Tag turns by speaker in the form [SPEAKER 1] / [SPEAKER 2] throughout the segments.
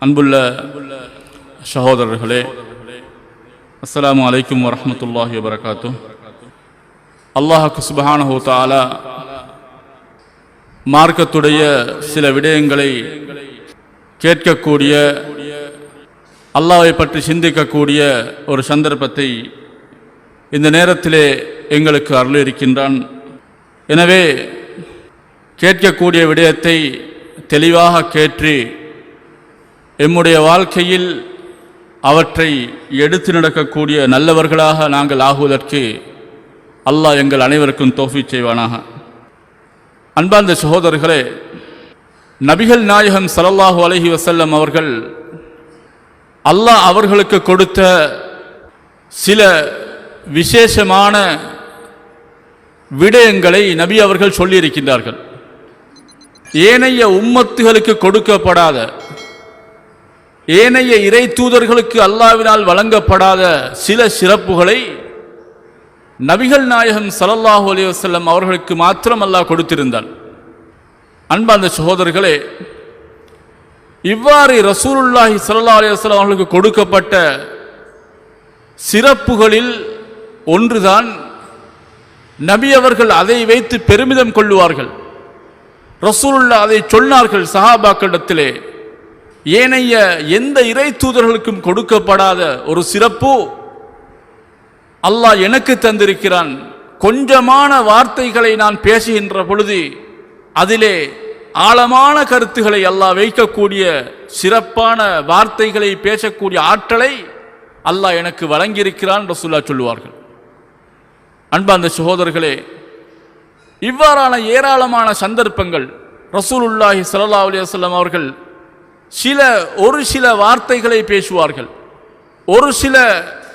[SPEAKER 1] அன்புள்ள சகோதரர்களே, அஸ்ஸலாமு அலைக்கும் வரஹ்மத்துல்லாஹி வபரகாத்துஹ். அல்லாஹ் சுப்ஹானஹு வ தஆலா மார்க்கத்துடைய சில விடயங்களை கேட்கக்கூடிய, அல்லாஹ்வை பற்றி சிந்திக்கக்கூடிய ஒரு சந்தர்ப்பத்தை இந்த நேரத்திலே எங்களுக்கு அருள் இருக்கின்றான். எனவே கேட்கக்கூடிய விடயத்தை தெளிவாக கேட்டு எம்முடைய வாழ்க்கையில் அவற்றை எடுத்து நடக்கக்கூடிய நல்லவர்களாக நாங்கள் ஆகுவதற்கு அல்லாஹ் எங்கள் அனைவருக்கும் தௌஃபீக் செய்வானாக. அன்பார்ந்த சகோதரர்களே, நபிகள் நாயகம் ஸல்லல்லாஹு அலைஹி வஸல்லம் அவர்கள் அல்லாஹ் அவர்களுக்கு கொடுத்த சில விசேஷமான விடயங்களை நபி அவர்கள் சொல்லியிருக்கின்றார்கள். ஏனைய உம்மத்துகளுக்கு கொடுக்கப்படாத, ஏனைய இறை தூதர்களுக்கு அல்லாஹ்வினால் வழங்கப்படாத சில சிறப்புகளை நபிகள் நாயகம் ஸல்லல்லாஹு அலைஹி வஸல்லம் அவர்களுக்கு மாத்திரம் அல்லாஹ் கொடுத்திருந்தான். அன்பார்ந்த சகோதரர்களே, இவ்வாறு ரசூலுல்லாஹி ஸல்லல்லாஹு அலைஹி வஸல்லம் அவர்களுக்கு கொடுக்கப்பட்ட சிறப்புகளில் ஒன்றுதான் நபி அவர்கள் அதை வைத்து பெருமிதம் கொள்ளுவார்கள். ரசூலுல்லாஹ் அதை சொன்னார்கள் சஹாபாக்களிடத்திலே. ஏனைய எந்த இறை தூதர்களுக்கும் கொடுக்கப்படாத ஒரு சிறப்பு அல்லாஹ் எனக்கு தந்திருக்கிறான். கொஞ்சமான வார்த்தைகளை நான் பேசுகின்ற பொழுது அதிலே ஆழமான கருத்துக்களை அல்லாஹ் வைக்கக்கூடிய, சிறப்பான வார்த்தைகளை பேசக்கூடிய ஆற்றலை அல்லாஹ் எனக்கு வழங்கியிருக்கிறான் ரசூலுல்லாஹ் சொல்லுவார்கள். அன்பார்ந்த சகோதரர்களே, இவ்வாறான ஏராளமான சந்தர்ப்பங்கள் ரசூலுல்லாஹி ஸல்லல்லாஹு அலைஹி வஸல்லம் அவர்கள் ஒரு சில வார்த்தைகளை பேசுவார்கள், ஒரு சில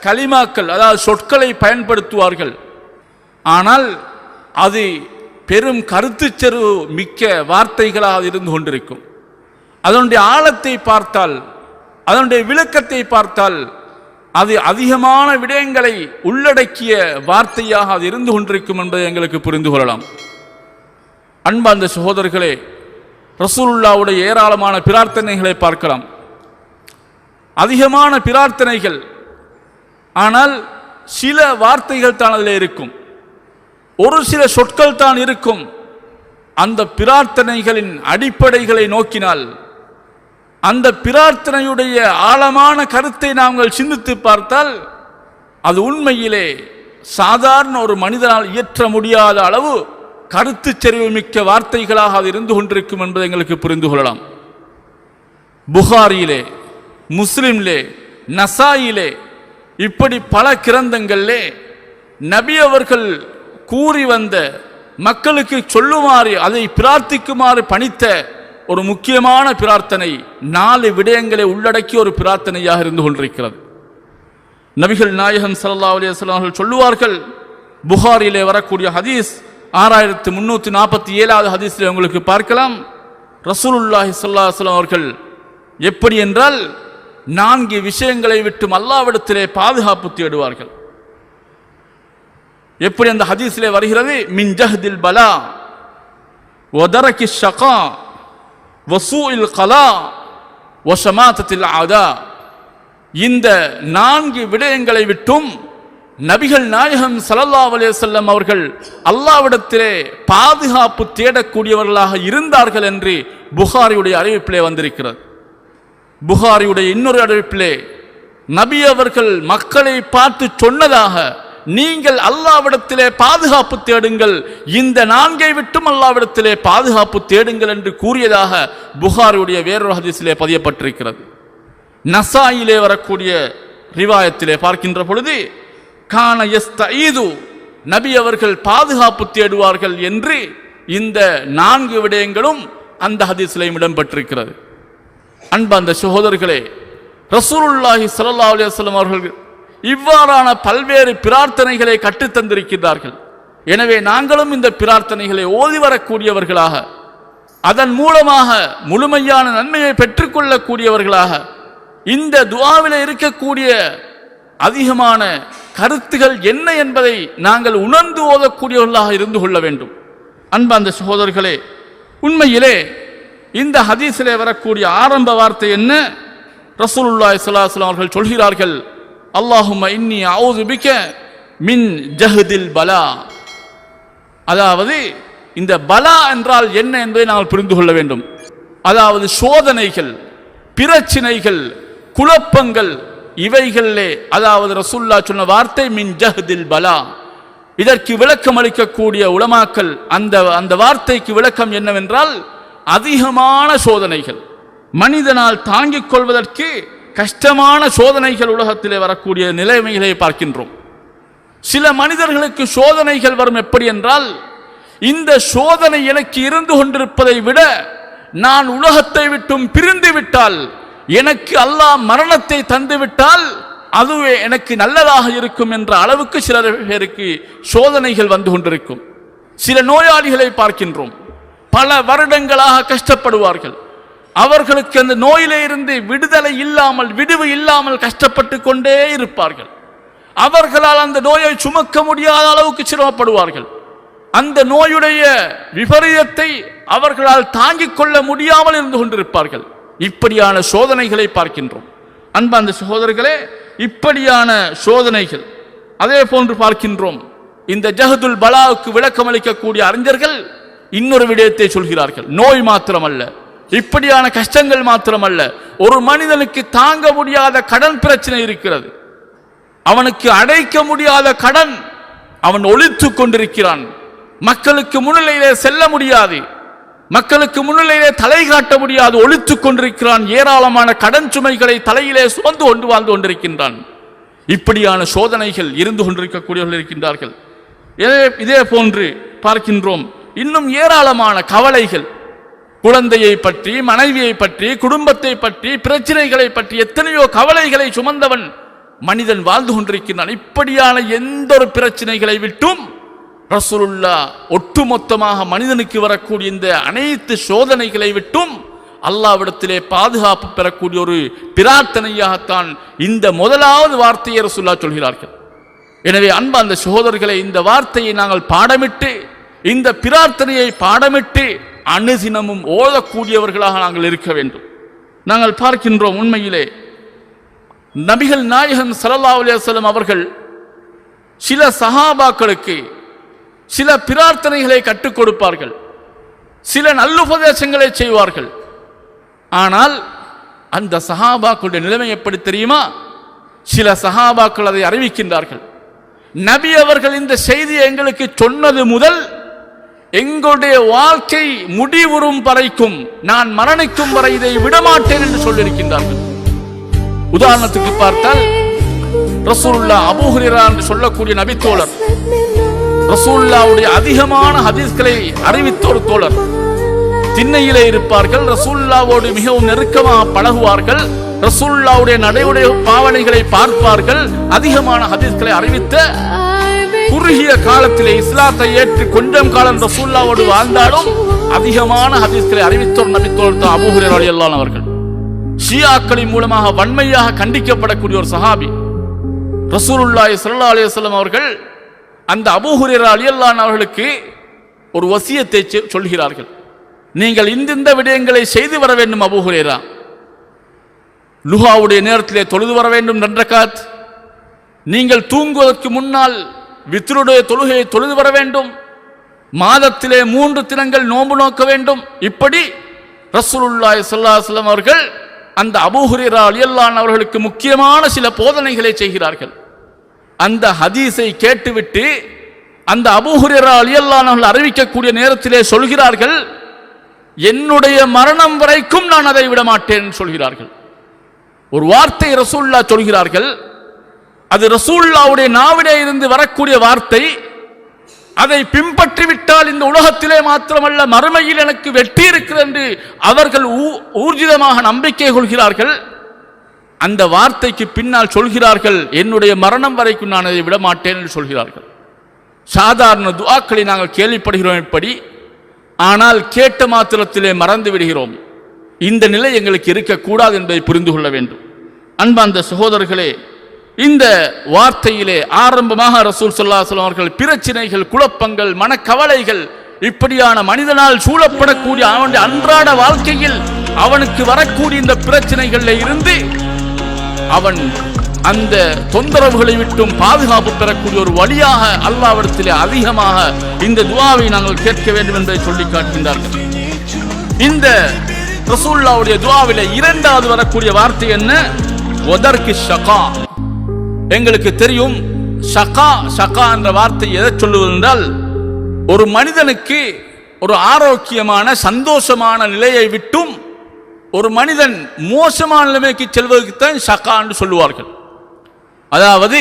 [SPEAKER 1] கலிமாக்கள், அதாவது சொற்களை பயன்படுத்துவார்கள். ஆனால் அது பெரும் கருத்துச்செரு மிக்க வார்த்தைகளாக இருந்து கொண்டிருக்கும். அதனுடைய ஆழத்தை பார்த்தால், அதனுடைய விளக்கத்தை பார்த்தால் அது அதிகமான விடயங்களை உள்ளடக்கிய வார்த்தையாக அது இருந்து கொண்டிருக்கும் என்பதை எங்களுக்கு புரிந்து கொள்ளலாம். அன்பார்ந்த சகோதரர்களே, ரசூலுல்லாஹ்வுடைய ஏராளமான பிரார்த்தனைகளை பார்க்கலாம். அதிகமான பிரார்த்தனைகள், ஆனால் சில வார்த்தைகள் தான் அதில் இருக்கும், ஒரு சில சொற்கள் தான் இருக்கும். அந்த பிரார்த்தனைகளின் அடிப்படைகளை நோக்கினால், அந்த பிரார்த்தனையுடைய ஆழமான கருத்தை நாங்கள் சிந்தித்து பார்த்தால் அது உண்மையிலே சாதாரண ஒரு மனிதனால் இயற்ற முடியாத அளவு கருத்து செறிவு மிக்க வார்த்தைகளாக அது இருந்து கொண்டிருக்கும் என்பதை எங்களுக்கு புரிந்து கொள்ளலாம். புகாரியிலே, முஸ்லிம்லே, நசாயிலே, இப்படி பல கிரந்தங்களிலே நபி அவர்கள் கூறி வந்த, மக்களுக்கு சொல்லுமாறு, அதை பிரார்த்திக்குமாறு பணித்த ஒரு முக்கியமான பிரார்த்தனை 4 விடயங்களை உள்ளடக்கிய ஒரு பிரார்த்தனையாக இருந்து கொண்டிருக்கிறது. நபிகள் நாயகம் ஸல்லல்லாஹு அலைஹி வஸல்லம் அவர்கள் சொல்லுவார்கள், புகாரிலே வரக்கூடிய ஹதீஸ் 6347வது ஹதீஸில் உங்களுக்கு பார்க்கலாம். ரசூலுல்லாஹி ஸல்லல்லாஹு அலைஹி வஸல்லம் அவர்கள் எப்படி என்றால் 4 விஷயங்களை விட்டு அல்லாஹ்விடத்திலே பாதுகாப்பு தேடுவார்கள். எப்படி அந்த ஹதீஸிலே வருகிறது? மின் ஜஹ்தில் பலா வதரகி ஷகா வசூஇல் கலா வஷமாத்தத்தில் ஆதா. இந்த 4 விடயங்களை விட்டும் நபிகள் நாயகம் ஸல்லல்லாஹு அலைஹி வஸல்லம் அவர்கள் அல்லாஹ்விடத்திலே பாதுகாப்பு தேடக்கூடியவர்களாக இருந்தார்கள் என்று புகாரியுடைய அறிவிப்பிலே வந்திருக்கிறது. புகாரியுடைய இன்னொரு அறிவிப்பிலே நபி அவர்கள் மக்களை பார்த்து சொன்னதாக, நீங்கள் அல்லாஹ்விடத்திலே பாதுகாப்பு தேடுங்கள், இந்த 4 விட்டும் அல்லாஹ்விடத்திலே பாதுகாப்பு தேடுங்கள் என்று கூறியதாக புகாரியுடைய வேறொரு ஹதீஸிலே பதியப்பட்டிருக்கிறது. நசாயிலே வரக்கூடிய ரிவாயத்திலே பார்க்கின்ற பொழுது கான யஸ்தஈது, நபி அவர்கள் பாதுகாப்பு தேடுவார்கள் என்று இந்த 4 விடயங்களும் அந்த ஹதீஸிலே இடம்பெற்றிருக்கிறது. அன்பார்ந்த சகோதரர்களே, ரசூலுல்லாஹி ஸல்லல்லாஹு அலைஹி வஸல்லம் அவர்கள் இவ்வாறான பல்வேறு பிரார்த்தனைகளை கற்றுத்தந்திருக்கிறார்கள். எனவே நாங்களும் இந்த பிரார்த்தனைகளை ஓதி வரக்கூடியவர்களாக, அதன் மூலமாக முழுமையான நன்மையை பெற்றுக்கொள்ளக்கூடியவர்களாக, இந்த துஆவிலே இருக்கக்கூடிய அதிகமான கருத்துகள் என்ன என்பதை நாங்கள் உணர்ந்து ஓதக்கூடியவர்களாக இருந்து கொள்ள வேண்டும். அன்பார்ந்த சகோதரர்களே, உண்மையிலே இந்த ஹதீஸிலே வரக்கூடிய ஆரம்ப வார்த்தை என்ன? ரசூலுல்லாஹி ஸல்லல்லாஹு அலைஹி வஸல்லம் அவர்கள் சொல்கிறார்கள், அல்லாஹும்ம இன்னி அஊது பிக மின் ஜஹதில் பலா. அதாவது இந்த பலா என்றால் என்ன என்பதை நாங்கள் புரிந்து கொள்ள வேண்டும். அதாவது சோதனைகள், பிரச்சினைகள், குழப்பங்கள், இவைகளிலே அதாவது ரசூலுல்லாஹ் சொன்ன வார்த்தை மின் ஜஹதில் பலா. இதற்கு விளக்கம் அளிக்கக்கூடிய உலமாக்கள் அந்த வார்த்தைக்கு விளக்கம் என்னவென்றால், அதிகமான சோதனைகள், மனிதனால் தாங்கிக் கொள்வதற்கு கஷ்டமான சோதனைகள் உலகத்திலே வரக்கூடிய நிலைமைகளை பார்க்கின்றோம். சில மனிதர்களுக்கு சோதனைகள் வரும் எப்படி என்றால், இந்த சோதனை எனக்கு இருந்து கொண்டிருப்பதை விட நான் உலகத்தை விட்டும் பிரிந்து விட்டால், எனக்கு அல்லாஹ் மரணத்தை தந்து விட்டால் அதுவே எனக்கு நல்லதாக இருக்கும் என்ற அளவுக்கு சில பேருக்கு சோதனைகள் வந்து கொண்டிருக்கும். சில நோயாளிகளை பார்க்கின்றோம், பல வருடங்களாக கஷ்டப்படுவார்கள். அவர்களுக்கு அந்த நோயிலே இருந்து விடுதலை இல்லாமல், விடுவு இல்லாமல் கஷ்டப்பட்டு கொண்டே இருப்பார்கள். அவர்களால் அந்த நோயை சுமக்க முடியாத அளவுக்கு சிரமப்படுவார்கள். அந்த நோயுடைய விபரீதத்தை அவர்களால் தாங்கிக் கொள்ள முடியாமல் இருந்து கொண்டிருப்பார்கள். இப்படியான சோதனைகளை பார்க்கின்றோம். அன்பார்ந்த சகோதரர்களே, இப்படியான சோதனைகள் அதே போன்று பார்க்கின்றோம். இந்த ஜஹதுல் பலாவுக்கு விளக்கம் அளிக்கக்கூடிய அறிஞர்கள் இன்னொரு விடயத்தை சொல்கிறார்கள். நோய் மாத்திரமல்ல, இப்படியான கஷ்டங்கள் மாத்திரமல்ல, ஒரு மனிதனுக்கு தாங்க முடியாத கடன் பிரச்சனை இருக்கிறது. அவனுக்கு அடைக்க முடியாத கடன், அவன் ஒளித்து கொண்டிருக்கிறான். மக்களுக்கு முன்னிலையிலே செல்ல முடியாது, மக்களுக்கு முன்னிலையிலே தலை காட்ட முடியாது, ஒளித்துக் கொண்டிருக்கிறான். ஏராளமான கடன் சுமைகளை தலையிலே சுமந்து கொண்டு வாழ்ந்து கொண்டிருக்கின்றான். இப்படியான சோதனைகள் இருந்து கொண்டிருக்கக்கூடியவர்கள் இருக்கின்றார்கள். இதே போன்று பார்க்கின்றோம் இன்னும் ஏராளமான கவலைகள், குழந்தையை பற்றி, மனைவியை பற்றி, குடும்பத்தை பற்றி, பிரச்சனைகளை பற்றி எத்தனையோ கவலைகளை சுமந்தவன் மனிதன் வாழ்ந்து கொண்டிருக்கிறான். இப்படியான எந்த ஒரு பிரச்சனைகளை விட்டும் ரசூலுல்லாஹ் ஒட்டுமொத்தமாக மனிதனுக்கு வரக்கூடிய இந்த அனைத்து சோதனைகளை விட்டும் அல்லாஹ்விடத்திலே பாதுகாப்பு பெறக்கூடிய ஒரு பிரார்த்தனையாகத்தான் இந்த முதலாவது வார்த்தையை ரசூலுல்லாஹ் சொல்கிறார்கள். எனவே அன்பார்ந்த சகோதரர்களை, இந்த வார்த்தையை நாங்கள் பாடமிட்டு, இந்த பிரார்த்தனையை பாடமிட்டு அனுதினமும் ஓதக்கூடியவர்களாக நாங்கள் இருக்க வேண்டும். நாங்கள் பார்க்கின்றோம், உண்மையிலே நபிகள் நாயகம் ஸல்லல்லாஹு அலைஹி வஸல்லம் அவர்கள் சில சஹாபாக்களுக்கு சில பிரார்த்தனைகளை கற்றுக் கொடுப்பார்கள், சில நல்லுபதேசங்களை செய்வார்கள். ஆனால் அந்த சஹாபாக்களுடைய நிலைமை எப்படி தெரியுமா? சில சஹாபாக்கள் அதை அறிவிக்கின்றார்கள், நபி அவர்கள் இந்த செய்தியை எங்களுக்கு சொன்னது முதல் எங்களுடைய வாழ்க்கை முடிவுறும் வரைக்கும், நான் மரணிக்கும் வரை இதை விடமாட்டேன் என்று சொல்லியிருக்கின்றார்கள். உதாரணத்துக்கு பார்த்தால் ரசூலுல்லாஹ் அபூ ஹுரைரா என்று சொல்லக்கூடிய நபித்தோழர், ரசூலுல்லாஹ்வுடைய அதிகமான ஹதீஸ்களை அறிவித்த ஒரு தோழர். திண்ணையிலே இருப்பார்கள், ரசூலுல்லாஹ்வோடு மிகவும் நெருக்கமாக பழகுவார்கள், ரசூலுல்லாஹ்வுடைய நடைமுறை பாவனைகளை பார்ப்பார்கள். அதிகமான ஹதீஸ்களை அறிவித்த, குறுகிய காலத்திலே இஸ்லாத்தை ஏற்று கொஞ்சம் காலம் ரசூலுல்லாஹ்வோடு வாழ்ந்தாலும் அதிகமான ஹதீஸ்களை அறிவித்த ஒரு நபித்தோழர் தான் அபூ ஹுரைரா ரலியல்லாஹு அன்ஹு அவர்கள். ஷியாக்களின் மூலமாக வன்மையாக கண்டிக்கப்படக்கூடிய ஒரு சஹாபி. ரசூலுல்லாஹி ஸல்லல்லாஹு அலைஹி வஸல்லம் அவர்கள் அந்த அபூ ஹுரைரா ரலியல்லாஹு அன்ஹு அவர்களுக்கு ஒரு வசியத்தை சொல்கிறார்கள், நீங்கள் இந்த விடயங்களை செய்து வர வேண்டும் அபூ ஹுரைரா. லுஹாவுடைய நேரத்திலே தொழுது வர வேண்டும் 2 ரக்காத். நீங்கள் தூங்குவதற்கு முன்னால் வித்ருடைய தொழுகையை தொழுது வர வேண்டும். மாதத்திலே 3 தினங்கள் நோன்பு நோக்க வேண்டும். இப்படி ரசூலுல்லாஹி ஸல்லல்லாஹு அலைஹி வஸல்லம் அவர்கள் அந்த அபூ ஹுரைரா ரலியல்லாஹு அன்ஹு அவர்களுக்கு முக்கியமான சில போதனைகளை செய்கிறார்கள். அந்த ஹதீஸை கேட்டுவிட்டு அந்த அபூ ஹுரைரா ரலியல்லாஹு அன்ஹு அவர்கள் அறிவிக்கக்கூடிய நேரத்திலே சொல்கிறார்கள், என்னுடைய மரணம் வரைக்கும் நான் அதை விட மாட்டேன் சொல்கிறார்கள். ஒரு வார்த்தை ரசூலுல்லாஹ் சொல்கிறார்கள், அது ரசூலுல்லாஹ்வுடைய நாவிலே இருந்து வரக்கூடிய வார்த்தை. அதை பின்பற்றிவிட்டால் இந்த உலகத்திலே மாத்திரமல்ல மறுமையில் எனக்கு வெற்றி இருக்கிறது என்று அவர்கள் ஊர்ஜிதமாக நம்பிக்கை கொள்கிறார்கள். அந்த வார்த்தைக்கு பின்னால் சொல்கிறார்கள், என்னுடைய மரணம் வரைக்கும் நான் அதை விட மாட்டேன் என்று சொல்கிறார்கள். சாதாரண துஆக்களை நாங்கள் கேள்விப்படுகிறோம் இப்படி, ஆனால் கேட்ட மாத்திரத்திலே மறந்து விடுகிறோம். இந்த நிலை எங்களுக்கு இருக்கக்கூடாது என்பதை புரிந்து கொள்ள வேண்டும். அன்பார்ந்த சகோதரர்களே, இந்த வார்த்தையிலே ஆரம்பமாக ரசூல் ஸல்லல்லாஹு அலைஹி வஸல்லம் அவர்கள் பிரச்சனைகள், குழப்பங்கள், மனக்கவலைகள், இப்படியான மனிதனால் சூழப்படக்கூடிய அவனுடைய அன்றாட வாழ்க்கையில் அவனுக்கு வரக்கூடிய இந்த பிரச்சனைகளில் இருந்து அவன் அந்த தொந்தரவுகளை விட்டும் பாதுகாப்பு பெறக்கூடிய ஒரு வழியாக அல்லாஹ்விடத்திலே அதிகமாக இந்த துஆவை நாங்கள் கேட்க வேண்டும் என்பதை சொல்லி காட்டுகின்றார்கள். இந்த ரசூலுல்லாஹ்வுடைய துஆவிலே இரண்டாவது வரக்கூடிய வார்த்தை என்ன? வதர்கி ஷகா. எங்களுக்கு தெரியும் ஷகா ஷகா என்ற வார்த்தை எதை சொல்லுவது என்றால், ஒரு மனிதனுக்கு ஒரு ஆரோக்கியமான சந்தோஷமான நிலையை விட்டும் ஒரு மனிதன் மோசமான நிலைமைக்கு செல்வதற்குத்தான் ஷகா என்று சொல்லுவார்கள். அதாவது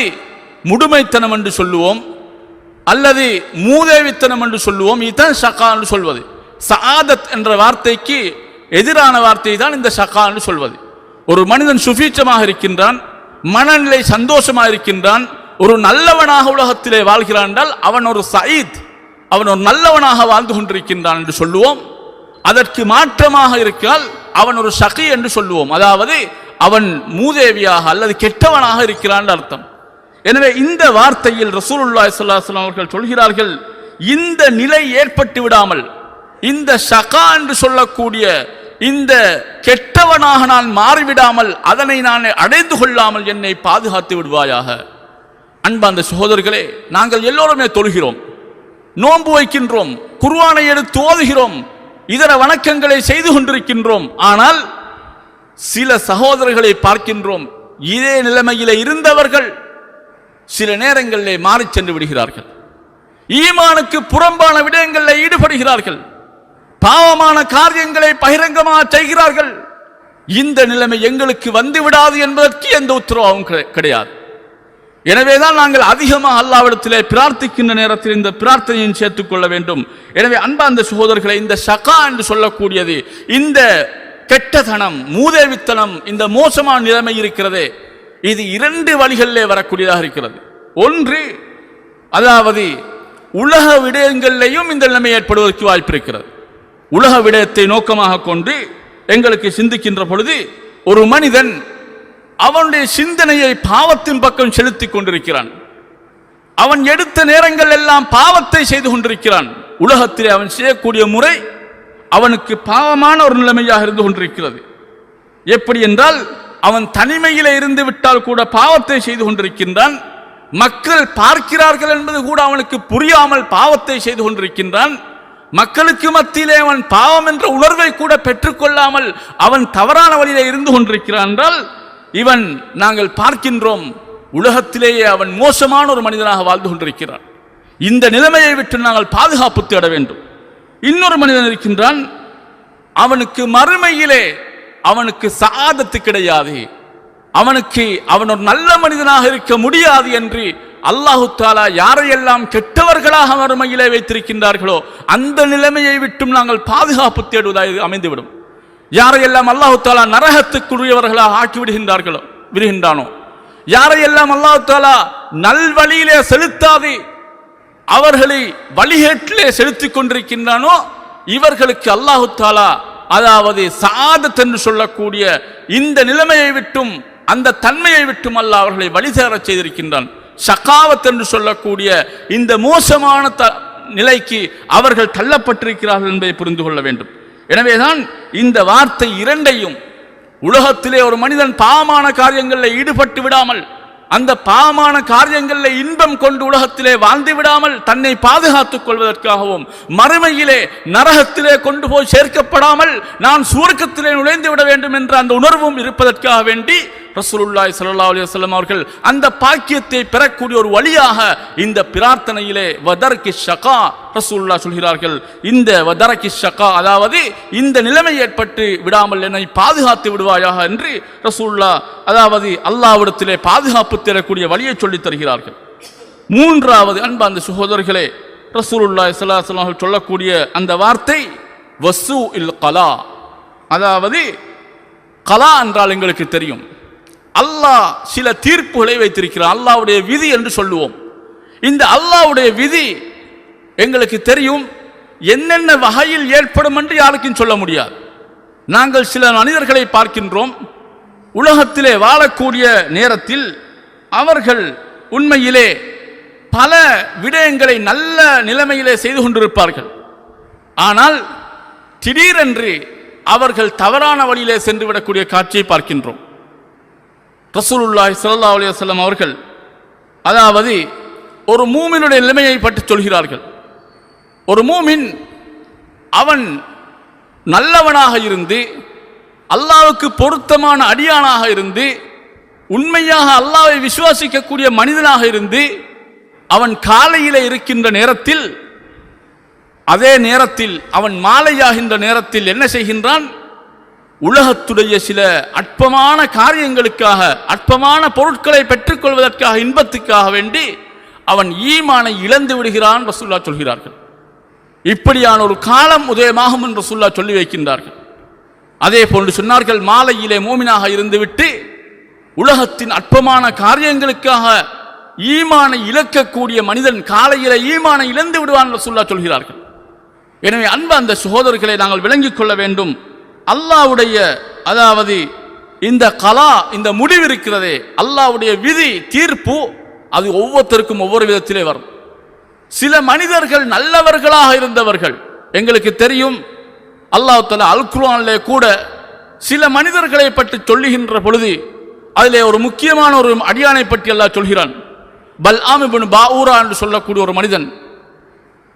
[SPEAKER 1] முடுமைத்தனம் என்று சொல்லுவோம், அல்லது மூதேவித்தனம் என்று சொல்லுவோம். இதுதான் ஷகா என்று சொல்வது. சஆதத் என்ற வார்த்தைக்கு எதிரான வார்த்தை தான் இந்த ஷகா என்று சொல்வது. ஒரு மனிதன் சுபீட்சமாக இருக்கின்றான், மனநிலை சந்தோஷமாக இருக்கின்றான், ஒரு நல்லவனாக உலகத்திலே வாழ்கிறான் என்றால் அவன் ஒரு சயீத், அவன் ஒரு நல்லவனாக வாழ்ந்து கொண்டிருக்கின்றான் என்று சொல்லுவோம். அதற்கு மாற்றமாக இருக்கால் அவன் ஒரு ஷகி என்று சொல்லுவோம். அதாவது அவன் மூதேவியாக அல்லது கெட்டவனாக இருக்கிறான் அர்த்தம். எனவே இந்த வார்த்தையில் ரசூலுல்லாஹி ஸல்லல்லாஹு அலைஹி வஸல்லம் அவர்கள் சொல்கிறார்கள், இந்த நிலை ஏற்பட்டு விடாமல், இந்த ஷகா என்று சொல்லக்கூடிய இந்த கெட்டவனாக நான் மாறிவிடாமல், அதனை நான் அடைந்து கொள்ளாமல் என்னை பாதுகாத்து விடுவாயாக. அன்பார்ந்த சகோதரர்களே, நாங்கள் எல்லோருமே தொழுகிறோம், நோன்பு வைக்கின்றோம், குர்ஆனை எடுத்து ஓதுகிறோம், இதர வணக்கங்களை செய்து கொண்டிருக்கின்றோம். ஆனால் சில சகோதரர்களை பார்க்கின்றோம், இதே நிலைமையிலே இருந்தவர்கள் சில நேரங்களிலே மாறி சென்று விடுகிறார்கள், ஈமானுக்கு புறம்பான விடயங்களில் ஈடுபடுகிறார்கள், பாவமான காரியங்களை பகிரங்கமாக செய்கிறார்கள். இந்த நிலைமை எங்களுக்கு வந்துவிடாது என்பதற்கு எந்த உத்தரவாகவும் கிடையாது. எனவேதான் நாங்கள் அதிகமாக அல்லாஹ்விடத்திலே பிரார்த்திக்கின்ற நேரத்தில் இந்த பிரார்த்தனையும் சேர்த்துக் கொள்ள வேண்டும். எனவே அன்பார்ந்த சகோதரர்களை, இந்த ஷகா என்று சொல்லக்கூடியது, இந்த கெட்டதனம், மூதேவித்தனம், இந்த மோசமான நிலைமை இருக்கிறது, இது இரண்டு வழிகளிலே வரக்கூடியதாக இருக்கிறது. ஒன்று, அதாவது உலக விடயங்களிலேயும் இந்த நிலைமை ஏற்படுவதற்கு வாய்ப்பு இருக்கிறது. உலக விடயத்தை நோக்கமாக கொண்டு எங்களுக்கு சிந்திக்கின்ற பொழுது ஒரு மனிதன் அவனுடைய சிந்தனையை பாவத்தின் பக்கம் செலுத்திக் கொண்டிருக்கிறான். அவன் எடுத்த நேரங்கள் எல்லாம் பாவத்தை செய்து கொண்டிருக்கிறான். உலகத்திலே அவன் செய்யக்கூடிய முறை அவனுக்கு பாவமான ஒரு நிலைமையாக இருந்து கொண்டிருக்கிறது. எப்படி என்றால், அவன் தனிமையிலே இருந்து விட்டால் கூட பாவத்தை செய்து கொண்டிருக்கின்றான். மக்கள் பார்க்கிறார்கள் என்பது கூட அவனுக்கு புரியாமல் பாவத்தை செய்து கொண்டிருக்கின்றான். மக்களுக்கு மத்தியிலே அவன் பாவம் என்ற உணர்வை கூட பெற்றுக்கொள்ளாமல் அவன் தவறான வழியிலே இருந்து கொண்டிருக்கிறான் என்றால், இவன் நாங்கள் பார்க்கின்றோம் உலகத்திலேயே அவன் மோசமான ஒரு மனிதனாக வாழ்ந்து கொண்டிருக்கிறான். இந்த நிலைமையை விட்டு நாங்கள் பாதுகாப்பு தேட வேண்டும். இன்னொரு மனிதன் இருக்கின்றான், அவனுக்கு மறுமையிலே அவனுக்கு சஆதத்து கிடையாது, அவன் ஒரு நல்ல மனிதனாக இருக்க முடியாது என்று அல்லாஹு தஆலா யாரையெல்லாம் கெட்டவர்களாக மறுமையிலே வைத்திருக்கின்றார்களோ அந்த நிலைமையை விட்டும் நாங்கள் பாதுகாப்பு தேடுவதாக அமைந்துவிடும். யாரையெல்லாம் அல்லாஹு தஆலா நரகத்துக்குரியவர்களாக ஆக்கி விடுகின்றானோ, யாரையெல்லாம் அல்லாஹு தஆலா நல்வழியிலே செலுத்தாது அவர்களை வழிகேட்டிலே செலுத்திக் கொண்டிருக்கின்றானோ, இவர்களுக்கு அல்லாஹு தஆலா அதாவது சஆதத் என்று சொல்லக்கூடிய இந்த நிலைமையை விட்டும் அந்த தன்மையை விட்டும் அல்லாஹ் அவர்களை வழிதேறச் செய்திருக்கின்றான். ஷகாவத் என்று சொல்லக்கூடிய இந்த மோசமான நிலைக்கு அவர்கள் தள்ளப்பட்டிருக்கிறார்கள் என்பதை புரிந்து கொள்ள வேண்டும். எனவேதான் இந்த வார்த்தை இரண்டையும், உலகத்திலே ஒரு மனிதன் பாவமான காரியங்களில் ஈடுபட்டு விடாமல், அந்த பாவமான காரியங்களில் இன்பம் கொண்டு உலகத்திலே வாழ்ந்து விடாமல் தன்னை பாதுகாத்துக் கொள்வதற்காகவும், மறுமையிலே நரகத்திலே கொண்டு போய் சேர்க்கப்படாமல் நான் சுவர்க்கத்திலே நுழைந்து விட வேண்டும் என்ற அந்த உணர்வும் இருப்பதற்காக வேண்டி ரசூலுல்லாஹி ஸல்லல்லாஹு அலைஹி வஸல்லம் அவர்கள் அந்த பாக்கியத்தை பெறக்கூடிய ஒரு வழியாக இந்த பிரார்த்தனையிலே வதர்கி ஷகா ரசூலுல்லாஹ் சொல்கிறார்கள். இந்த வதர்கி ஷகா, அதாவது இந்த நிலைமை ஏற்பட்டு விடாமல் என்னை பாதுகாத்து விடுவாயாக என்று ரசூலுல்லாஹ் அதாவது அல்லாஹ்விடத்திலே பாதுகாப்பு தேடக்கூடிய வழியை சொல்லித் தருகிறார்கள். மூன்றாவது, அன்பார்ந்த சகோதரர்களே, ரசூலுல்லாஹி ஸல்லல்லாஹு அலைஹி வஸல்லம் சொல்லக்கூடிய அந்த வார்த்தை வஸூஇல் கலா. அதாவது கலா என்றால் எங்களுக்கு தெரியும், அல்லாஹ் சில தீர்ப்புகளை வைத்திருக்கிறார், அல்லாஹ்வுடைய விதி என்று சொல்லுவோம். இந்த அல்லாஹ்வுடைய விதி எங்களுக்கு தெரியும், என்னென்ன வகையில் ஏற்படும் என்று யாருக்கும் சொல்ல முடியாது. நாங்கள் சில மனிதர்களை பார்க்கின்றோம், உலகத்திலே வாழக்கூடிய நேரத்தில் அவர்கள் உண்மையிலே பல விடயங்களை நல்ல நிலைமையிலே செய்து கொண்டிருப்பார்கள். ஆனால் திடீரென்று அவர்கள் தவறான வழியிலே சென்று விடக்கூடிய காட்சியை பார்க்கின்றோம். ரசூலுல்லாஹி ஸல்லல்லாஹு அலைஹி வஸல்லம் அவர்கள் அதாவது ஒரு மூமினுடைய நிலைமையை பற்றி சொல்கிறார்கள். ஒரு மூமின் அவன் நல்லவனாக இருந்து அல்லாஹ்வுக்கு பொருத்தமான அடியானாக இருந்து உண்மையாக அல்லாஹ்வை விசுவாசிக்கக்கூடிய மனிதனாக இருந்து அவன் காலையிலே இருக்கின்ற நேரத்தில், அதே நேரத்தில் அவன் மாலையாகின்ற நேரத்தில் என்ன செய்கின்றான்? உலகத்துடைய சில அற்பமான காரியங்களுக்காக, அற்பமான பொருட்களை பெற்றுக்கொள்வதற்காக, இன்பத்துக்காக வேண்டி அவன் ஈமானை இழந்து விடுகிறான் ரசூலுல்லாஹ் சொல்கிறார்கள். இப்படியான ஒரு காலம் உதயமாகும் என்று ரசூலுல்லாஹ் சொல்லி வைக்கின்றார்கள். அதே போன்று சொன்னார்கள், மாலையிலே மூமினாக இருந்துவிட்டு உலகத்தின் அற்பமான காரியங்களுக்காக ஈமானை இழக்கக்கூடிய மனிதன் காலையிலே ஈமானை இழந்து விடுவான் ரசூலுல்லாஹ் சொல்கிறார்கள். எனவே அன்பு அந்த சகோதரர்களை நாங்கள் விளங்கிக் கொள்ள வேண்டும். அல்லாஹ்வுடைய அதாவது இந்த கலா, இந்த முடிவு இருக்கிறதே, அல்லாஹ்வுடைய விதி தீர்ப்பு, அது ஒவ்வொருத்தருக்கும் ஒவ்வொரு விதத்திலே வரும். சில மனிதர்கள் நல்லவர்களாக இருந்தவர்கள், எங்களுக்கு தெரியும் அல்லாஹ் தஆலா அல் குர்ஆனிலே கூட சில மனிதர்களை பற்றி சொல்லுகின்ற பொழுது அதிலே ஒரு முக்கியமான ஒரு அடியானை பற்றி அல்லாஹ் சொல்கிறான். பல்ஆம் இப்னு பாஊரா என்று சொல்லக்கூடிய ஒரு மனிதன்,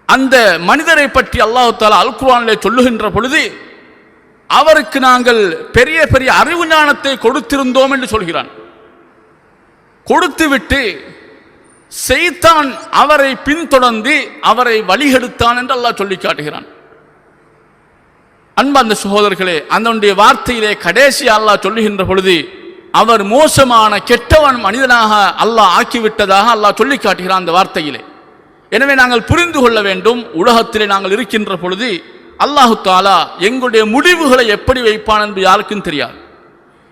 [SPEAKER 1] அந்த மனிதரை பற்றி அல்லாஹ் தஆலா அல் குர்ஆனிலே சொல்லுகின்ற பொழுது அவருக்கு நாங்கள் பெரிய பெரிய அறிவு ஞானத்தை கொடுத்திருந்தோம் என்று சொல்கிறான். கொடுத்துவிட்டு ஷைத்தான் அவரை பின்தொடர்ந்து அவரை வழிகெடுத்தான் என்று அல்லாஹ் சொல்லி காட்டுகிறான். அன்பு அந்த சகோதரர்களே, அதனுடைய வார்த்தையிலே கடைசி அல்லாஹ் சொல்லுகின்ற பொழுது அவர் மோசமான கெட்டவன் மனிதனாக அல்லாஹ் ஆக்கிவிட்டதாக அல்லாஹ் சொல்லி காட்டுகிறான் அந்த வார்த்தையிலே. எனவே நாங்கள் புரிந்து கொள்ள வேண்டும், உலகத்திலே நாங்கள் இருக்கின்ற பொழுது அல்லாஹு தஆலா எங்களுடைய முடிவுகளை எப்படி வைப்பான் என்று யாருக்கும் தெரியாது.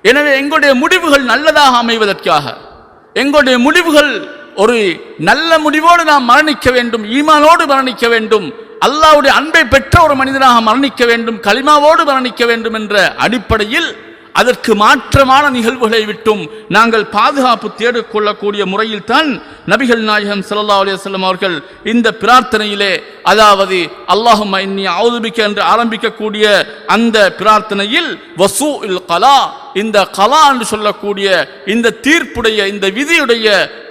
[SPEAKER 1] எனவே எங்களுடைய முடிவுகள் நல்லதாக அமைவதற்காக, எங்களுடைய முடிவுகள் ஒரு நல்ல முடிவோடு நாம் மரணிக்க வேண்டும், ஈமானோடு மரணிக்க வேண்டும், அல்லாஹ்வுடைய அன்பை பெற்ற ஒரு மனிதனாக மரணிக்க வேண்டும், கலிமாவோடு மரணிக்க வேண்டும் என்ற அடிப்படையில் அதற்கு மாற்றமான நிகழ்வுகளை விட்டும் நாங்கள் பாதுகாப்பு தேடிக்கொள்ளக்கூடிய முறையில் தான் நபிகள் நாயகம் ஸல்லல்லாஹு அலைஹி வஸல்லம் அவர்கள் இந்த பிரார்த்தனையிலே, அதாவது அல்லாஹும்ம இன்னி அஊது பிக்க என்று ஆரம்பிக்கக்கூடிய அந்த பிரார்த்தனையில் வசூஇல் கலா, இந்த கலா என்று சொல்லக்கூடிய இந்த தீர்ப்புடைய, இந்த விதியுடைய,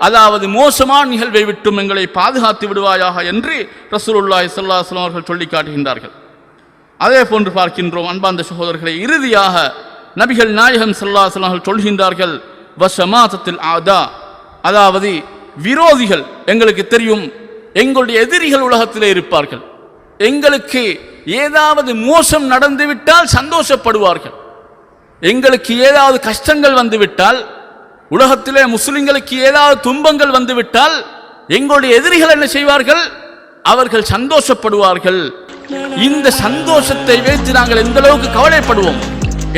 [SPEAKER 1] அதாவது மோசமான நிகழ்வை விட்டும் எங்களை பாதுகாத்து விடுவாயாக என்று ரசூலுல்லாஹி ஸல்லல்லாஹு அலைஹி வஸல்லம் அவர்கள் சொல்லி காட்டுகின்றார்கள். அதே போன்று பார்க்கின்றோம் அன்பார்ந்த சகோதரர்களை, இறுதியாக நபிகள் நாயகம் ஸல்லல்லாஹு அலைஹி வஸல்லம் சொல்கின்றார்கள் வஷமாதத்தில் ஆதா, அதாவது விரோதிகள், எங்களுக்கு தெரியும் எங்களுடைய எதிரிகள் உலகத்திலே இருப்பார்கள். எங்களுக்கு ஏதாவது மோசம் நடந்துவிட்டால் சந்தோஷப்படுவார்கள், எங்களுக்கு ஏதாவது கஷ்டங்கள் வந்துவிட்டால், உலகத்திலே முஸ்லிம்களுக்கு ஏதாவது துன்பங்கள் வந்துவிட்டால் எங்களுடைய எதிரிகள் என்ன செய்வார்கள்? அவர்கள் சந்தோஷப்படுவார்கள். இந்த சந்தோஷத்தை வைத்து நாங்கள் எந்த அளவுக்கு கவலைப்படுவோம்?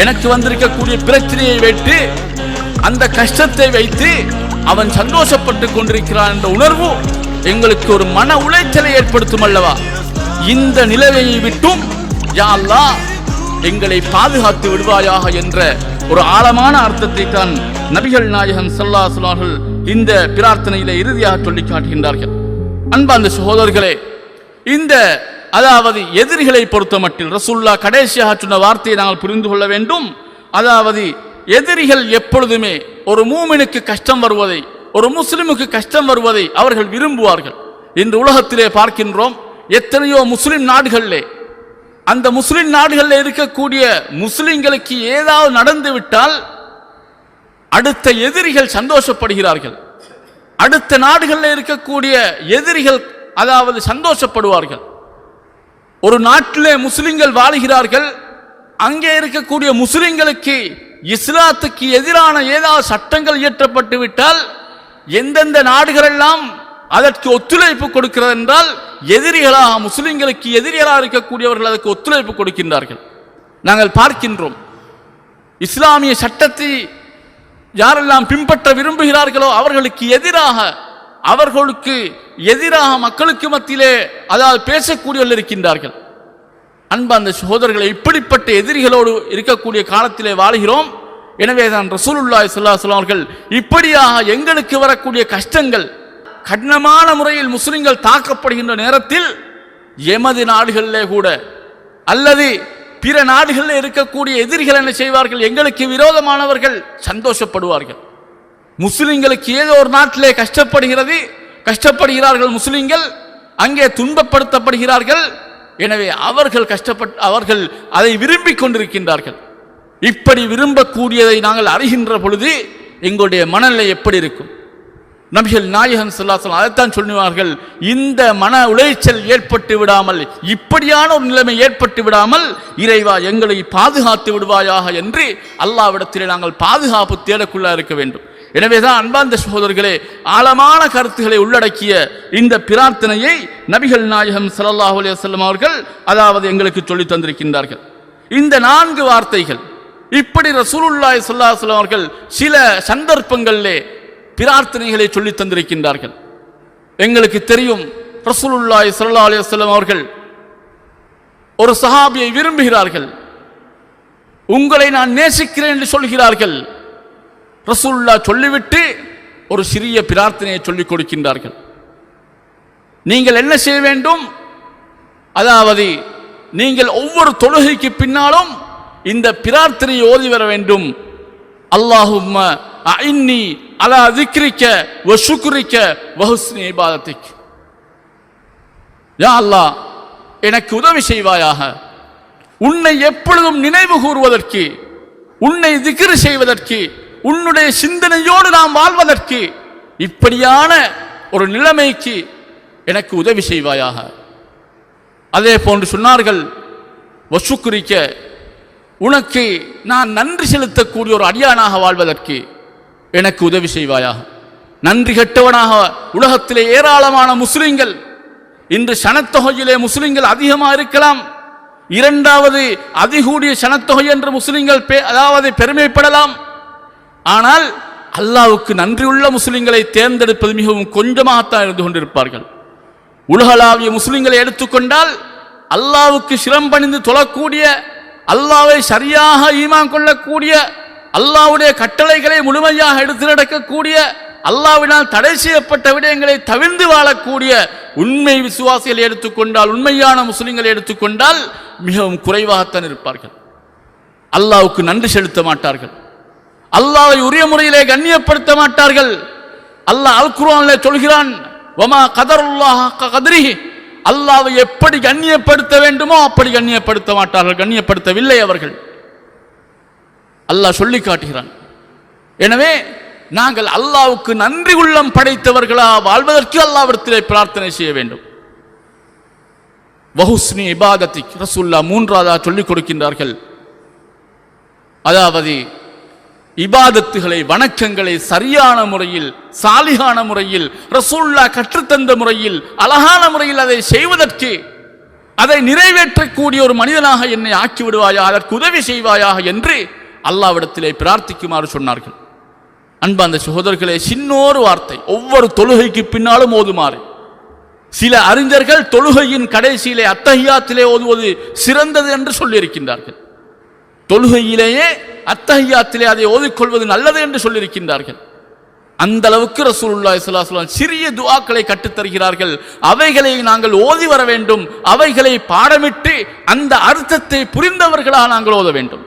[SPEAKER 1] எனக்கு வந்திருக்கக்கூடிய பிரச்சனையை வைத்து, அந்த கஷ்டத்தை வைத்து அவன் சந்தோஷப்பட்டு கொண்டிருக்கிறான் என்ற உணர்வு எங்களுக்கு ஒரு மன உளைச்சலை ஏற்படுத்தும் அல்லவா? இந்த நிலையை விட்டும் யா அல்லாஹ் எங்களை பாதுகாத்து விடுவாயாக என்ற ஒரு ஆழமான அர்த்தத்தை தான் நபிகள் நாயகம் ஸல்லல்லாஹு அலைஹி வஸல்லம் அவர்கள் இந்த பிரார்த்தனையிலே இறுதியாக சொல்லி காட்டுகின்றார்கள். அன்பார்ந்த சகோதரர்களே, இந்த அதாவது எதிரிகளை பொறுத்த மட்டில் ரசூலுல்லாஹ் கடைசியாக சொன்ன வார்த்தையை நாங்கள் புரிந்து கொள்ள வேண்டும். அதாவது எதிரிகள் எப்பொழுதுமே ஒரு மூமினுக்கு கஷ்டம் வருவதை, ஒரு முஸ்லிமுக்கு கஷ்டம் வருவதை அவர்கள் விரும்புவார்கள். இன்று உலகத்திலே பார்க்கின்றோம், எத்தனையோ முஸ்லிம் நாடுகளிலே, அந்த முஸ்லிம் நாடுகளில் இருக்கக்கூடிய முஸ்லிம்களுக்கு ஏதாவது நடந்து விட்டால் அடுத்த எதிரிகள் சந்தோஷப்படுகிறார்கள். அடுத்த நாடுகளில் இருக்கக்கூடிய எதிரிகள் அதாவது சந்தோஷப்படுவார்கள். ஒரு நாட்டிலே முஸ்லிம்கள் வாழுகிறார்கள், அங்கே இருக்கக்கூடிய முஸ்லிம்களுக்கு இஸ்லாத்துக்கு எதிரான ஏதாவது சட்டங்கள் இயற்றப்பட்டு விட்டால் எந்தெந்த நாடுகளெல்லாம் அதற்கு ஒத்துழைப்பு கொடுக்கிறது என்றால் எதிரிகளாக, முஸ்லிம்களுக்கு எதிரிகளாக இருக்கக்கூடியவர்கள் அதற்கு ஒத்துழைப்பு கொடுக்கின்றார்கள். நாங்கள் பார்க்கின்றோம், இஸ்லாமிய சட்டத்தை யாரெல்லாம் பின்பற்ற விரும்புகிறார்களோ அவர்களுக்கு எதிராக மக்களுக்கு மத்தியிலே அதாவது பேசக்கூடியவர்கள் இருக்கின்றார்கள். அன்பார்ந்த சகோதரர்களை, இப்படிப்பட்ட எதிரிகளோடு இருக்கக்கூடிய காலத்திலே வாழுகிறோம். எனவே தான் ரசூலுல்லாஹி ஸல்லல்லாஹு அலைஹி வஸல்லம் அவர்கள் இப்படியாக எங்களுக்கு வரக்கூடிய கஷ்டங்கள், கடினமான முறையில் முஸ்லிம்கள் தாக்கப்படுகின்ற நேரத்தில் எமது நாடுகளிலே கூட அல்லது பிற நாடுகளில் இருக்கக்கூடிய எதிரிகள் என்ன செய்வார்கள்? எங்களுக்கு விரோதமானவர்கள் சந்தோஷப்படுவார்கள். முஸ்லிம்களுக்கு ஏதோ ஒரு நாட்டிலே கஷ்டப்படுகிறார்கள் முஸ்லிம்கள், அங்கே துன்பப்படுத்தப்படுகிறார்கள். எனவே அவர்கள் அதை விரும்பிக் கொண்டிருக்கின்றார்கள். இப்படி விரும்பக்கூடியதை நாங்கள் அறிகின்ற பொழுது எங்களுடைய மனநிலை எப்படி இருக்கும்? நபிகள் நாயகம் ஸல்லல்லாஹு அலைஹி வஸல்லம் அதைத்தான் சொல்லுவார்கள், இந்த மன உளைச்சல் ஏற்பட்டு விடாமல், இப்படியான ஒரு நிலைமை ஏற்பட்டு விடாமல் இறைவா எங்களை பாதுகாத்து விடுவாயாக என்று அல்லாஹ்விடத்திலே நாங்கள் பாதுகாப்பு தேடக்குள்ள இருக்க வேண்டும். எனவேதான் அன்பார்ந்த சகோதரர்களே, ஆழமான கருத்துக்களை உள்ளடக்கிய இந்த பிரார்த்தனையை நபிகள் நாயகம் ஸல்லல்லாஹு அலைஹி வஸல்லம் அவர்கள் அதாவது எங்களுக்கு சொல்லி தந்திருக்கின்றார்கள். இந்த 4 வார்த்தைகள் இப்படி ரசூலுல்லாஹி ஸல்லல்லாஹு அலைஹி வஸல்லம் அவர்கள் சில சந்தர்ப்பங்களிலே பிரார்த்தனைகளை சொல்லி தந்திருக்கின்றார்கள். எங்களுக்கு தெரியும், ரசூலுல்லாஹி ஸல்லல்லாஹு அலைஹி வஸல்லம் அவர்கள் ஒரு சஹாபியை விரும்புகிறார்கள். உங்களை நான் நேசிக்கிறேன் என்று சொல்கிறார்கள். ரசூலுல்லாஹ் சொல்லிவிட்டு ஒரு சிறிய பிரார்த்தனையை சொல்லிக் கொடுக்கின்றார்கள். நீங்கள் என்ன செய்ய வேண்டும்? அதாவது நீங்கள் ஒவ்வொரு தொழுகைக்கு பின்னாலும் இந்த பிரார்த்தனையை ஓதி வர வேண்டும். அல்லாஹும்ம அஇன்னி அலா திக்ரிக்க வ ஷுக்ரிக்க வ ஹுஸ்னி இபாதத்திக். யா அல்லாஹ், எனக்கு உதவி செய்வாயாக, உன்னை எப்பொழுதும் நினைவு கூறுவதற்கு, உன்னை திக்ர் செய்வதற்கு, உன்னுடைய சிந்தனையோடு நாம் வாழ்வதற்கு, இப்படியான ஒரு நிலைமைக்கு எனக்கு உதவி செய்வாயாக. அதே போன்று சொன்னார்கள், வ ஷுக்ரிக்க, உனக்கு நான் நன்றி செலுத்தக்கூடிய ஒரு அடியானாக வாழ்வதற்கு எனக்கு உதவி செய்வாயாக. நன்றி கெட்டவனாக உலகத்திலே ஏராளமான முஸ்லிம்கள், இன்று சனத்தொகையிலே முஸ்லிம்கள் அதிகமாக இருக்கலாம், இரண்டாவது அதிகூடிய சனத்தொகை என்று முஸ்லிம்கள் அதாவது பெருமைப்படலாம். ஆனால் அல்லாஹ்வுக்கு நன்றியுள்ள முஸ்லிம்களை தேர்ந்தெடுப்பது மிகவும் கொஞ்சமாகத்தான் இருந்து கொண்டிருப்பார்கள். உலகளாவிய முஸ்லிம்களை எடுத்துக்கொண்டால் அல்லாஹ்வுக்கு சிரம் பணிந்து தொழக்கூடிய, அல்லாஹ்வை சரியாக ஈமான் கொள்ளக்கூடிய, அல்லாஹ்வுடைய கட்டளைகளை முழுமையாக எடுத்து நடக்கக்கூடிய, அல்லாஹ்வினால் தடை செய்யப்பட்ட விடயங்களை தவிர்த்து வாழக்கூடிய உண்மை விசுவாசிகளை எடுத்துக்கொண்டால், உண்மையான முஸ்லிம்களை எடுத்துக்கொண்டால் மிகவும் குறைவாகத்தான் இருப்பார்கள். அல்லாஹ்வுக்கு நன்றி செலுத்த மாட்டார்கள், அல்லாஹ்வை உரிய முறையிலே கண்ணியப்படுத்த மாட்டார்கள். அல்லாஹ் அல் குர்ஆனிலே சொல்கிறான், வமா கதருல்லாஹ் கத்ரிஹி, அல்லாஹ்வை எப்படி கண்ணியப்படுத்த வேண்டுமோ அப்படி கண்ணியப்படுத்த மாட்டார்கள், கண்ணியப்படுத்தவில்லை அவர்கள். அல்லாஹ் சொல்லி காட்டுகிறான். எனவே நாங்கள் அல்லாஹ்வுக்கு நன்றி உள்ளம் படைத்தவர்களா வாழ்வதற்கு அல்லாஹ்விடத்திலே பிரார்த்தனை செய்ய வேண்டும். வஹுஸ்னி இபாதத்திக், ரசூலுல்லாஹ் 3ஆவதா சொல்லிக் கொடுக்கின்றார்கள். அதாவது இபாதத்துகளை, வணக்கங்களை சரியான முறையில், சாலிகான முறையில், ரசூலுல்லாஹ் கற்றுத்தந்த முறையில், அழகான முறையில் அதை செய்வதற்கு, அதை நிறைவேற்றக்கூடிய ஒரு மனிதனாக என்னை ஆக்கி விடுவாயா, அதற்கு உதவி செய்வாயாக என்று அல்லாஹ்விடத்திலே பிரார்த்திக்குமாறு சொன்னார்கள். அன்பார்ந்த சகோதரர்களே, சின்னோரு வார்த்தை, ஒவ்வொரு தொழுகைக்கு பின்னாலும் ஓதுமாறு. சில அறிஞர்கள் தொழுகையின் கடைசியிலே அத்தஹியாத்திலே ஓதுவது சிறந்தது என்று சொல்லியிருக்கின்றார்கள். தொழுகையிலேயே அத்தஹியாத்திலே அதை ஓதிக்கொள்வது நல்லது என்று சொல்லியிருக்கின்றார்கள். அந்த அளவுக்கு ரசூலுல்லாஹி ஸல்லல்லாஹு அலைஹி வஸல்லம் சிறிய துஆக்களை கற்றுத்தருகிறார்கள். அவைகளை நாங்கள் ஓதி வர வேண்டும், அவைகளை பாடமிட்டு அந்த அர்த்தத்தை புரிந்தவர்களாக நாங்கள் ஓத வேண்டும்.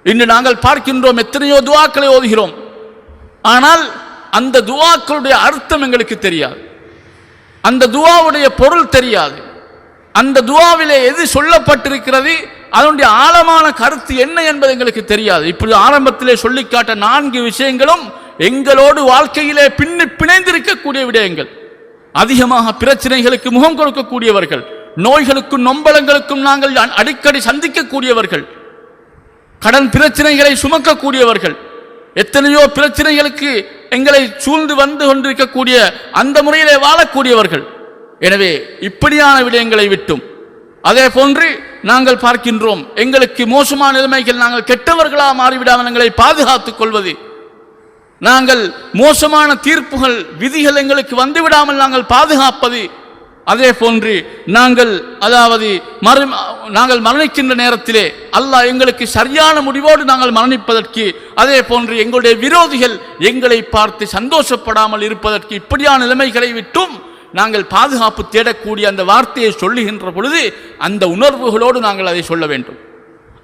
[SPEAKER 1] இன்று நாங்கள் பார்க்கின்றோம், எத்தனையோ துஆக்களை ஓதுகிறோம், ஆனால் அந்த துஆக்களுடைய அர்த்தம் எங்களுக்கு தெரியாது, அந்த துஆவுடைய பொருள் தெரியாது, அந்த துஆவிலே எது சொல்லப்பட்டிருக்கிறது, அதனுடைய ஆழமான கருத்து என்ன என்பது எங்களுக்கு தெரியாது. இப்படி ஆரம்பத்திலே சொல்லிக்காட்ட 4 விஷயங்களும் எங்களோடு வாழ்க்கையிலே பிணைந்திருக்கக்கூடிய விடயங்கள். அதிகமாக பிரச்சனைகளுக்கு முகம் கொடுக்கக்கூடியவர்கள், நோய்களுக்கும் நொம்பலங்களுக்கும் நாங்கள் அடிக்கடி சந்திக்கக்கூடியவர்கள், கடன் பிரச்சனைகளை சுமக்கக்கூடியவர்கள், எத்தனையோ பிரச்சனைகளுக்கு எங்களை சூழ்ந்து வந்து கொண்டிருக்கக்கூடிய அந்த முறையிலே வாழக்கூடியவர்கள். எனவே இப்படியான விடயங்களை விட்டும், அதே போன்று நாங்கள் பார்க்கின்றோம், எங்களுக்கு மோசமான நிலைமைகள், நாங்கள் கெட்டவர்களாக மாறிவிடாமல் எங்களை பாதுகாத்துக் கொள்வது, நாங்கள் மோசமான தீர்ப்புகள், விதிகள் எங்களுக்கு வந்துவிடாமல் நாங்கள் பாதுகாப்பது, அதே போன்று நாங்கள் அதாவது நாங்கள் மரணிக்கின்ற நேரத்திலே அல்லாஹ் எங்களுக்கு சரியான முடிவோடு நாங்கள் மரணிப்பதற்கு, அதே போன்று எங்களுடைய விரோதிகள் எங்களை பார்த்து சந்தோஷப்படாமல் இருப்பதற்கு, இப்படியான நிலைமைகளை விட்டும் நாங்கள் பாதுகாப்பு தேடக்கூடிய அந்த வார்த்தையை சொல்லுகின்ற பொழுது அந்த உணர்வுகளோடு நாங்கள் அதை சொல்ல வேண்டும்.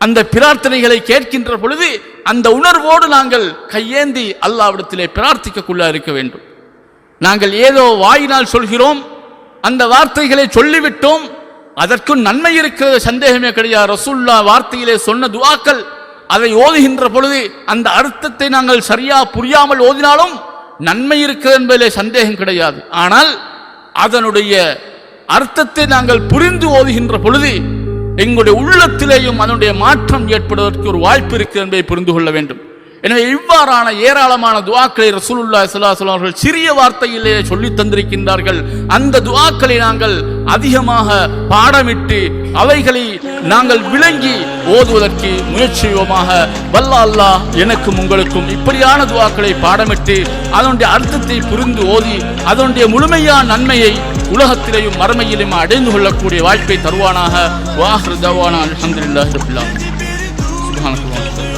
[SPEAKER 1] அந்த பிரார்த்தனைகளை கேட்கின்ற பொழுது அந்த உணர்வோடு நாங்கள் கையேந்தி அல்லாஹ்விடத்திலே பிரார்த்திக்கக்குள்ள இருக்க வேண்டும். நாங்கள் ஏதோ வாயினால் சொல்கிறோம், அந்த வார்த்தைகளை சொல்லிவிட்டோம், அதற்கும் நன்மை இருக்கிறது, சந்தேகமே கிடையாது. ரசூலுல்லாஹ் வார்த்தையிலே சொன்ன துஆக்கள், அதை ஓதுகின்ற பொழுது அந்த அர்த்தத்தை நாங்கள் சரியா புரியாமல் ஓதினாலும் நன்மை இருக்கிறது என்பதிலே சந்தேகம் கிடையாது. ஆனால் அதனுடைய அர்த்தத்தை நாங்கள் புரிந்து ஓதுகின்ற பொழுது எங்களுடைய உள்ளத்திலேயும் அதனுடைய மாற்றம் ஏற்படுவதற்கு ஒரு வாய்ப்பு இருக்கிறது என்பதை புரிந்து கொள்ள வேண்டும். எனவே இவ்வாறான ஏராளமான துஆக்களை ரசூலுல்லாஹி ஸல்லல்லாஹு அலைஹி வஸல்லம் அவர்கள் சிறிய வார்த்தையிலே சொல்லி தந்திருக்கின்றார்கள். அந்த துஆக்களை நாங்கள் அதிகமாக பாடமிட்டு அவைகளை நாங்கள் விளங்கி ஓதுவதற்கு முயற்சி செய்வோமாக. வல்ல அல்லாஹ் எனக்கும் உங்களுக்கும் இப்படியான துஆக்களை பாடமிட்டு அதனுடைய அர்த்தத்தை புரிந்து ஓதி அதனுடைய முழுமையான நன்மையை உலகத்திலேயும் மறுமையிலும் அடைந்து கொள்ளக்கூடிய வாய்ப்பை தருவானாக. வாஹிரு தஅவானா அல்ஹம்துலில்லாஹி ரப்பில் ஆலமீன். சுப்ஹானல்லாஹ்.